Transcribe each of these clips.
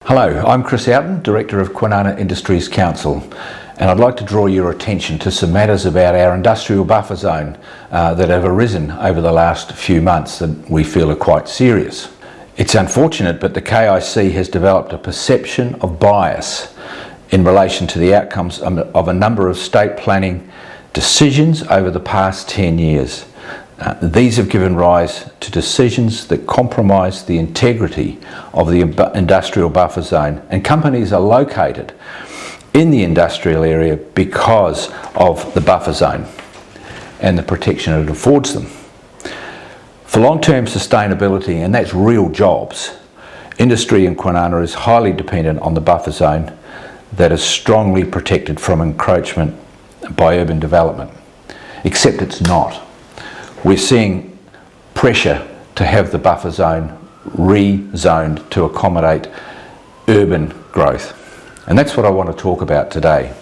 Hello, I'm Chris Oughton, Director of Kwinana Industries Council, and I'd like to draw your attention to some matters about our industrial buffer zone that have arisen over the last few months that we feel are quite serious. It's unfortunate, but the KIC has developed a perception of bias in relation to the outcomes of a number of state planning decisions over the past 10 years. These have given rise to decisions that compromise the integrity of the industrial buffer zone, and companies are located in the industrial area because of the buffer zone and the protection it affords them. For long-term sustainability, and that's real jobs, industry in Kwinana is highly dependent on the buffer zone that is strongly protected from encroachment by urban development. Except it's not. We're seeing pressure to have the buffer zone rezoned to accommodate urban growth. And that's what I want to talk about today.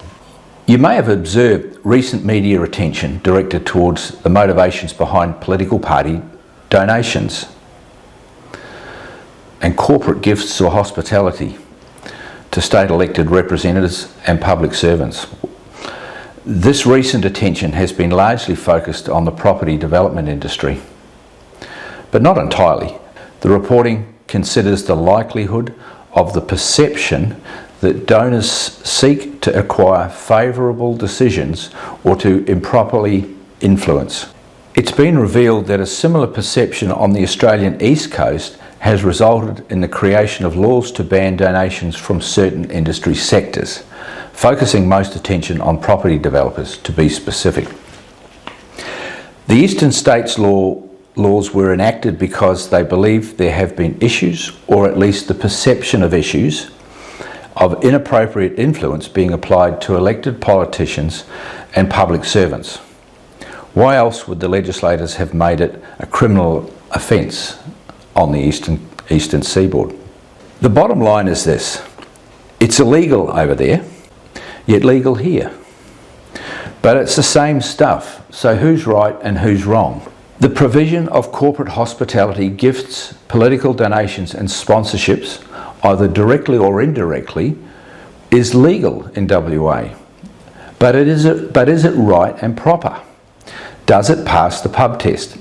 You may have observed recent media attention directed towards the motivations behind political party donations and corporate gifts or hospitality to state elected representatives and public servants. This recent attention has been largely focused on the property development industry, but not entirely. The reporting considers the likelihood of the perception that donors seek to acquire favourable decisions or to improperly influence. It's been revealed that a similar perception on the Australian East Coast has resulted in the creation of laws to ban donations from certain industry sectors, focusing most attention on property developers, to be specific. The eastern states' laws were enacted because they believe there have been issues, or at least the perception of issues, of inappropriate influence being applied to elected politicians and public servants. Why else would the legislators have made it a criminal offence on the eastern seaboard? The bottom line is this: it's illegal over there, yet legal here. But it's the same stuff, so who's right and who's wrong? The provision of corporate hospitality, gifts, political donations and sponsorships, either directly or indirectly, is legal in WA. But is it right and proper? Does it pass the pub test?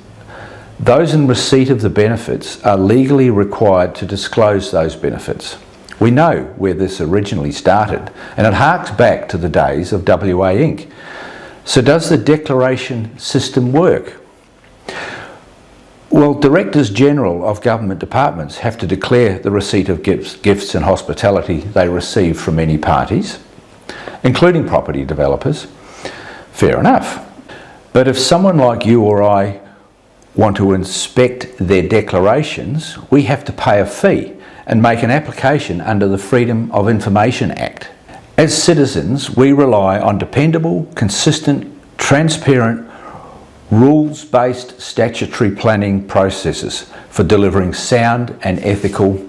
Those in receipt of the benefits are legally required to disclose those benefits. We know where this originally started, and it harks back to the days of WA Inc. So does the declaration system work? Well, Directors General of government departments have to declare the receipt of gifts and hospitality they receive from any parties, including property developers. Fair enough. But if someone like you or I want to inspect their declarations, we have to pay a fee and make an application under the Freedom of Information Act. As citizens, we rely on dependable, consistent, transparent, rules-based statutory planning processes for delivering sound and ethical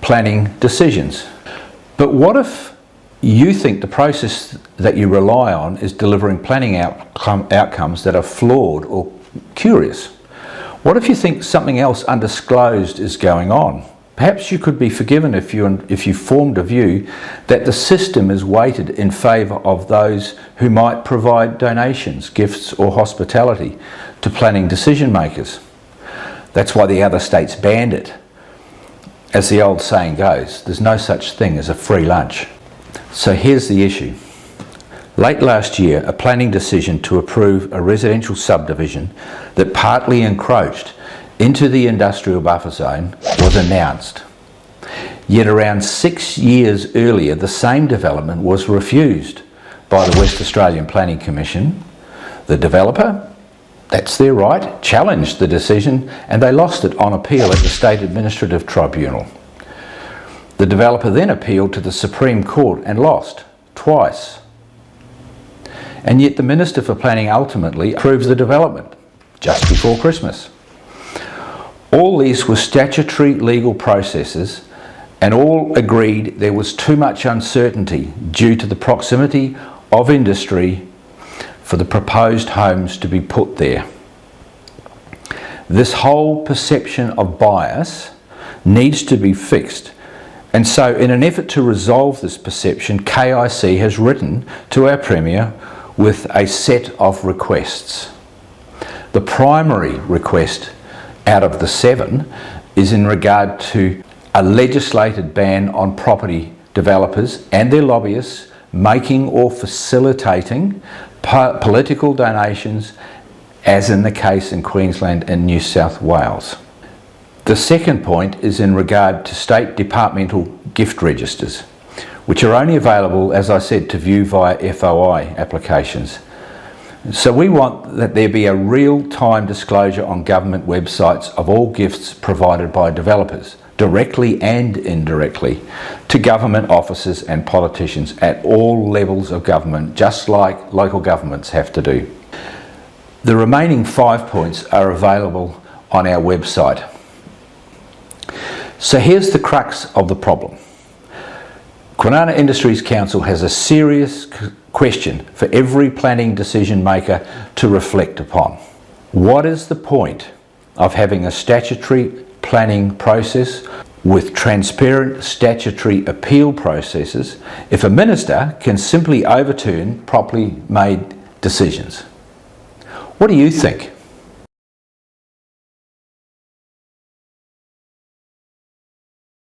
planning decisions. But what if you think the process that you rely on is delivering planning outcomes that are flawed or curious? What if you think something else undisclosed is going on? Perhaps you could be forgiven if you formed a view that the system is weighted in favour of those who might provide donations, gifts or hospitality to planning decision makers. That's why the other states banned it. As the old saying goes, there's no such thing as a free lunch. So here's the issue. Late last year, a planning decision to approve a residential subdivision that partly encroached into the industrial buffer zone was announced. Yet around 6 years earlier, the same development was refused by the West Australian Planning Commission. The developer, that's their right, challenged the decision and they lost it on appeal at the State Administrative Tribunal. The developer then appealed to the Supreme Court and lost twice. And yet the Minister for Planning ultimately approved the development just before Christmas. All these were statutory legal processes, and all agreed there was too much uncertainty due to the proximity of industry for the proposed homes to be put there. This whole perception of bias needs to be fixed, And so in an effort to resolve this perception, KIC has written to our Premier with a set of requests. The primary request out of the 7 is in regard to a legislated ban on property developers and their lobbyists making or facilitating political donations, as in the case in Queensland and New South Wales. The second point is in regard to state departmental gift registers, which are only available, as I said, to view via FOI applications. So we want that there be a real-time disclosure on government websites of all gifts provided by developers, directly and indirectly, to government officers and politicians at all levels of government, just like local governments have to do. The remaining 5 points are available on our website. So here's the crux of the problem. Kwinana Industries Council has a serious question for every planning decision maker to reflect upon. What is the point of having a statutory planning process with transparent statutory appeal processes if a minister can simply overturn properly made decisions? What do you think?